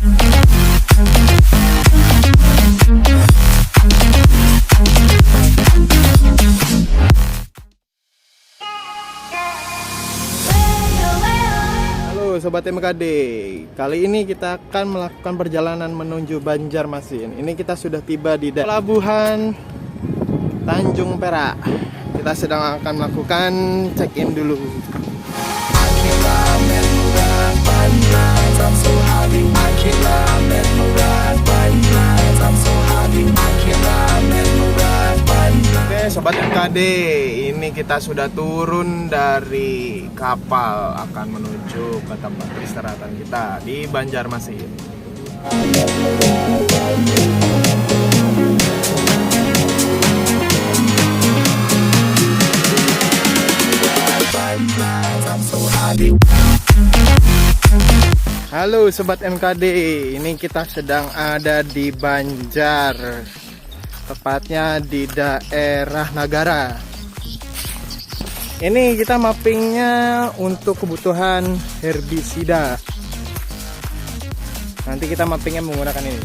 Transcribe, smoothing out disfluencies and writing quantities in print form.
Halo Sobat MKD, kali ini kita akan melakukan perjalanan menuju Banjarmasin. Ini kita sudah tiba di pelabuhan Tanjung Perak. Kita sedang akan melakukan check-in dulu. Oke Sobat MKD, ini kita sudah turun dari kapal akan menuju ke tempat peristirahatan kita di Banjarmasin. Halo Sobat MKD, ini kita sedang ada di Banjar, tepatnya di daerah Nagara. Ini kita mappingnya untuk kebutuhan herbisida. Nanti kita mappingnya menggunakan ini.